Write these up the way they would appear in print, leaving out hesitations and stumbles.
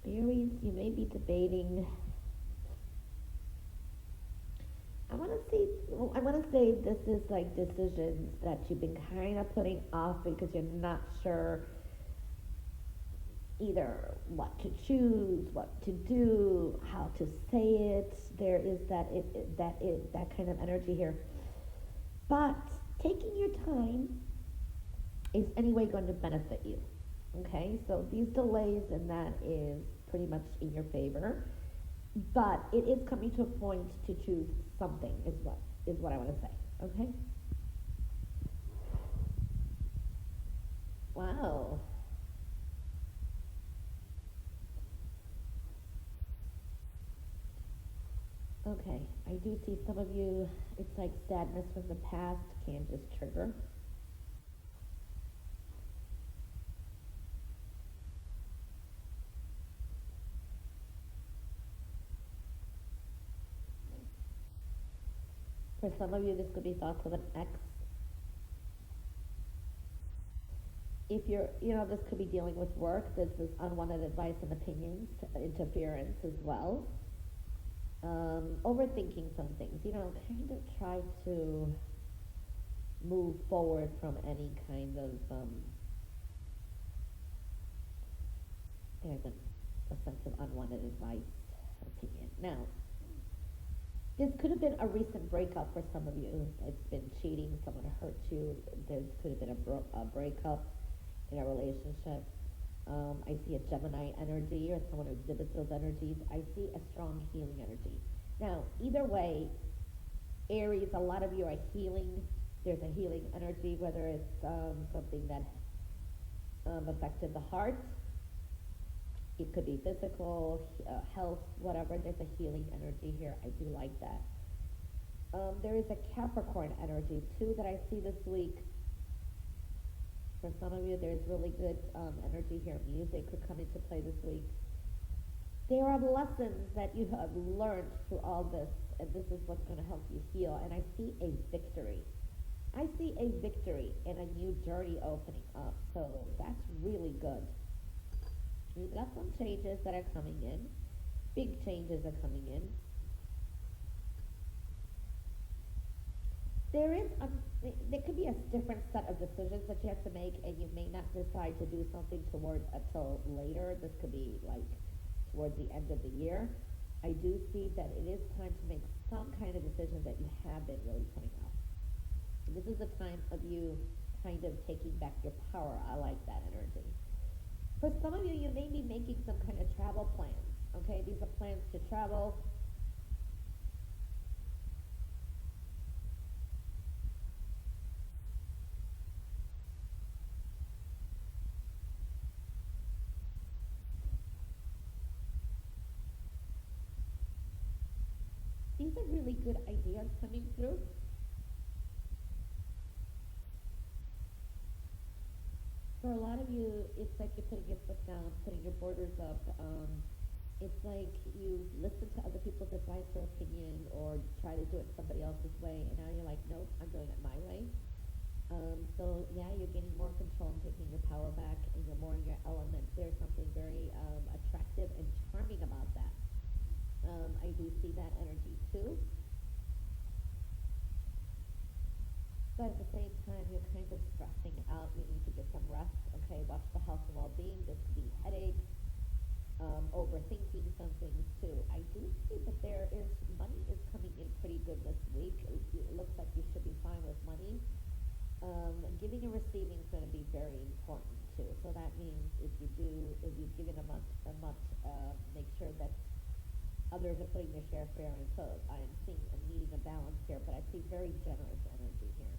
Aries, you may be debating. I want to see. I want to say this is like decisions that you've been kind of putting off because you're not sure either what to choose, what to do, how to say it. There is that kind of energy here. But taking your time is anyway going to benefit you. Okay, so these delays and that is pretty much in your favor, but it is coming to a point to choose something. Is what I want to say. Okay. Wow. Okay, I do see some of you. It's like sadness from the past can just trigger. For some of you, this could be thoughts of an ex. If this could be dealing with work. This is unwanted advice and opinions, interference as well. Overthinking some things. Kind of try to move forward from any kind of there's a sense of unwanted advice, opinion. Now, this could have been a recent breakup for some of you. It's been cheating, someone hurt you. There could have been a breakup in a relationship. I see a Gemini energy or someone who exhibits those energies. I see a strong healing energy. Now, either way, Aries, a lot of you are healing. There's a healing energy, whether it's something that affected the heart. It could be physical, health, whatever. There's a healing energy here. I do like that. There is a Capricorn energy too that I see this week. For some of you, there's really good energy here. Music could come into play this week. There are lessons that you have learned through all this, and this is what's going to help you heal. And I see a victory. I see a victory and a new journey opening up. So that's really good. We've got some changes that are coming in. Big changes are coming in. There could be a different set of decisions that you have to make, and you may not decide to do something toward until later. This could be like towards the end of the year. I do see that it is time to make some kind of decision that you have been really putting off. This is a time of you kind of taking back your power. I like that energy. For some of you, you may be making some kind of travel plans. Okay, these are plans to travel. These are really good ideas coming through. For a lot of you, it's like you're putting your foot down, putting your borders up. It's like you listen to other people's advice or opinion or try to do it somebody else's way, and now you're like, nope, I'm doing it my way. So yeah, you're getting more control and taking your power back, and you're more in your element. There's something very attractive and charming about that. I do see that energy too. But at the same time, you're kind of stressing out. You need to get some rest. Okay, watch the health and well-being. This could be headaches, overthinking some things too. I do see that money is coming in pretty good this week. It looks like you should be fine with money. Giving and receiving is going to be very important too. So that means if you've given a much, make sure that others are putting their share fair. And so I'm seeing a needing a balance here, but I see very generous energy here.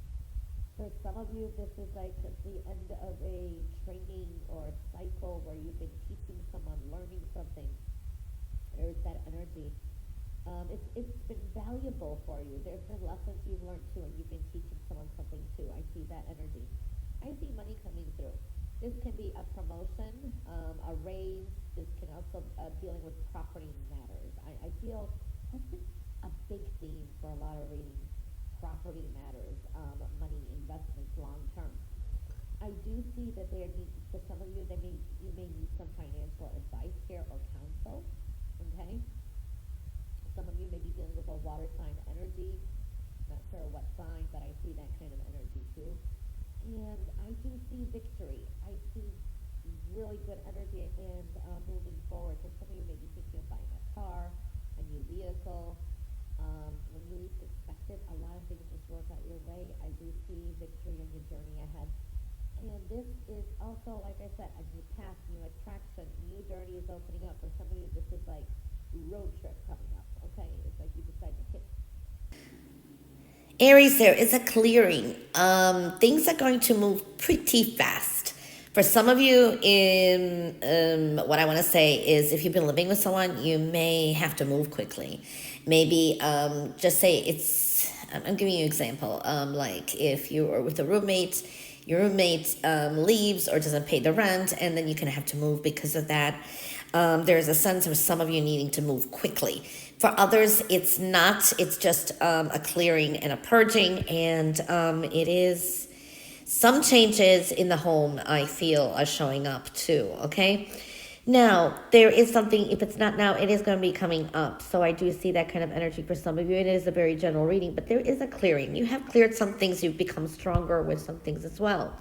For some of you, this is like the end of a training or a cycle where you've been teaching someone, learning something. There's that energy. It's been valuable for you. There's been lessons you've learned too, and you've been teaching someone something too. I see that energy. I see money coming through. This can be a promotion, a raise. This can also dealing with property matters. I feel that's been a big theme for a lot of readings. Property matters, money, investments, long term. I do see that for some of you, you may need some financial advice here or sign, but I see that kind of energy too. And I do see victory. I see really good energy and moving forward. For some of you, maybe thinking of buying a car, a new vehicle. When you least expect it, a lot of things just work out your way. I do see victory in your journey ahead. And this is also, like I said, a new path, new attraction, new journey is opening up. For some of you, this is like road trip coming up, okay? It's like you decide to hit. Aries, there is a clearing. Things are going to move pretty fast. For some of you, in what I want to say is, if you've been living with someone, you may have to move quickly. Maybe just say it's. I'm giving you an example. Like if you are with a roommate, your roommate leaves or doesn't pay the rent, and then you can have to move because of that. There's a sense of some of you needing to move quickly. For others, it's not. It's just a clearing and a purging, and it is some changes in the home I feel are showing up too, okay? Now, there is something, if it's not now, it is going to be coming up. So I do see that kind of energy for some of you. It is a very general reading, but there is a clearing. You have cleared some things. You've become stronger with some things as well.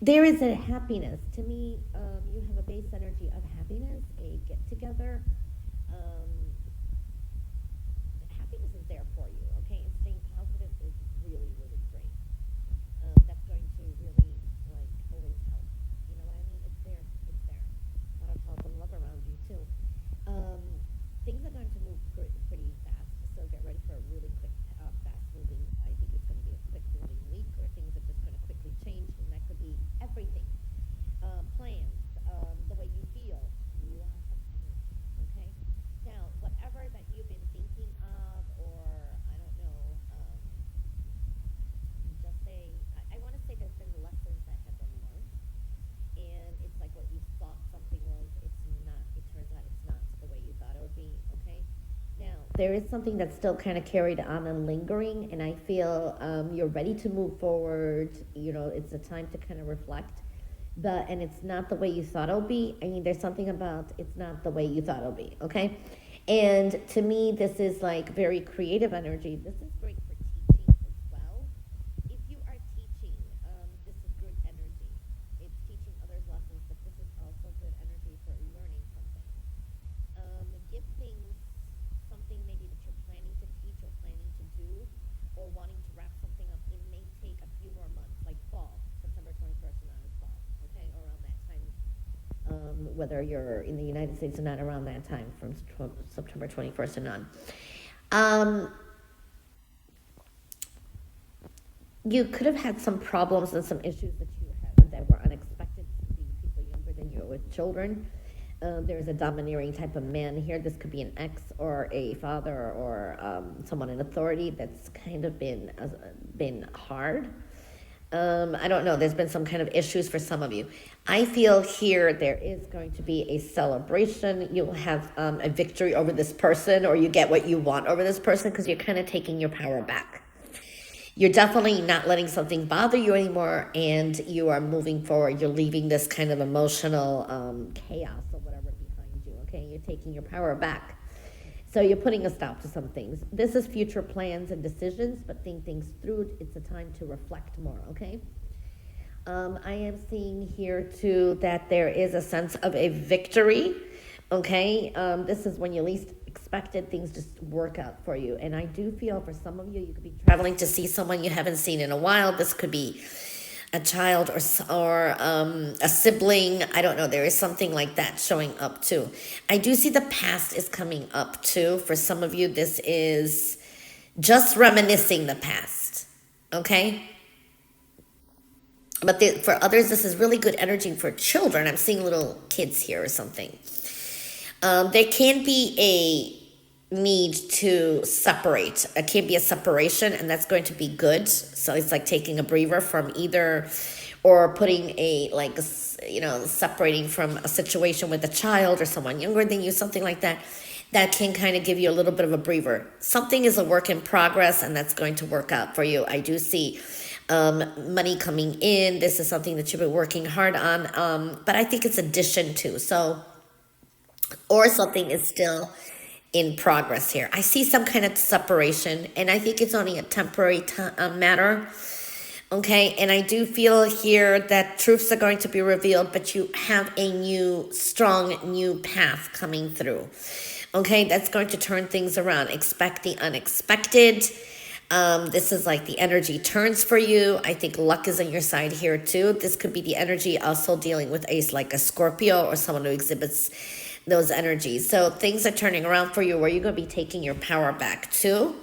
There is a happiness. To me, you have a base energy of happiness, a get-together. Happiness is there for you, okay? And staying positive is really, really great. That's going to really, like, always help. You know what I mean? It's there. It's there. That'll tell some love around you, too. Things are going to move pretty fast, so get ready for a really quick, fast moving. I think it's going to be a quick moving week, or things are just going to quickly change, and that could be everything. Plans, the way you feel, lots of energy, okay? Now, whatever that you've been thinking of, or I don't know, just say, I want to say there's been lessons that have been learned, and it's like what you thought something was, it's not, it turns out it's not the way you thought it would be, okay? Now, there is something that's still kind of carried on and lingering, and I feel you're ready to move forward. You know, it's a time to kind of reflect. And it's not the way you thought it'll be. I mean, there's something about it's not the way you thought it'll be, okay? And to me, this is like very creative energy. This is great for teaching as well. If you are teaching, this is good energy. It's teaching others lessons, but this is also good energy for learning something. Give things something maybe that you're planning to teach or planning to do or wanting to wrap something up. It may take a few more months, like fall, September 21st and on is fall, okay, around that time. Whether you're in the United States or not, around that time from September 21st and on. You could have had some problems and some issues that you had that were unexpected. Could be people younger than you with children. There's a domineering type of man here. This could be an ex or a father or someone in authority that's kind of been hard. I don't know. There's been some kind of issues for some of you. I feel here there is going to be a celebration. You'll have a victory over this person, or you get what you want over this person because you're kind of taking your power back. You're definitely not letting something bother you anymore, and you are moving forward. You're leaving this kind of emotional chaos or whatever behind you, okay? You're taking your power back. So you're putting a stop to some things. This is future plans and decisions, but think things through. It's a time to reflect more, okay? I am seeing here, too, that there is a sense of a victory, okay? This is when you least expected things just work out for you. And I do feel for some of you, you could be traveling to see someone you haven't seen in a while. This could be a child or a sibling. I don't know. There is something like that showing up too. I do see the past is coming up too. For some of you, this is just reminiscing the past. Okay? But for others, this is really good energy for children. I'm seeing little kids here or something. There can be a need to separate. It can be a separation, and that's going to be good. So it's like taking a breather from either, or putting separating from a situation with a child or someone younger than you, something like that. That can kind of give you a little bit of a breather. Something is a work in progress, and that's going to work out for you. I do see money coming in. This is something that you've been working hard on, but I think it's addition to. So, or something is still in progress here. I see some kind of separation, and I think it's only a temporary matter. Okay, and I do feel here that truths are going to be revealed, but you have a new, strong new path coming through. Okay, that's going to turn things around. Expect the unexpected. This is like the energy turns for you. I think luck is on your side here too. This could be the energy also dealing with like a Scorpio or someone who exhibits those energies. So things are turning around for you where you're going to be taking your power back too.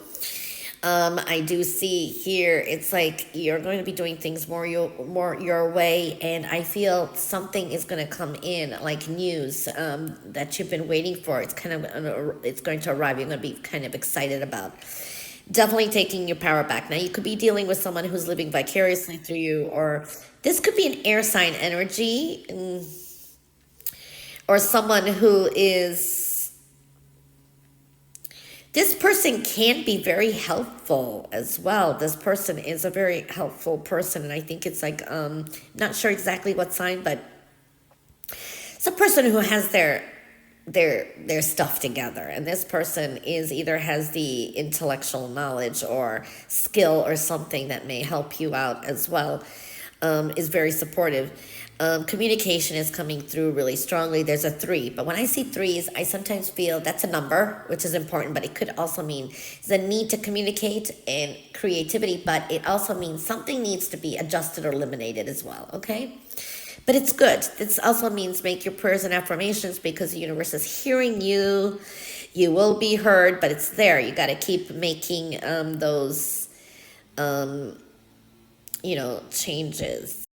I do see here, it's like you're going to be doing things more your way, and I feel something is going to come in, like news that you've been waiting for. It's going to arrive. You're going to be kind of excited about. Definitely taking your power back. Now, you could be dealing with someone who's living vicariously through you, or this could be an air sign energy, or someone who is. This person can be very helpful as well. This person is a very helpful person, and I think it's like, not sure exactly what sign, but it's a person who has their stuff together, and this person is either has the intellectual knowledge or skill or something that may help you out as well. Is very supportive. Communication is coming through really strongly. There's a 3, but when I see 3s, I sometimes feel that's a number, which is important, but it could also mean the need to communicate and creativity, but it also means something needs to be adjusted or eliminated as well, okay? But it's good. This also means make your prayers and affirmations, because the universe is hearing you. You will be heard, but it's there. You got to keep making those, changes.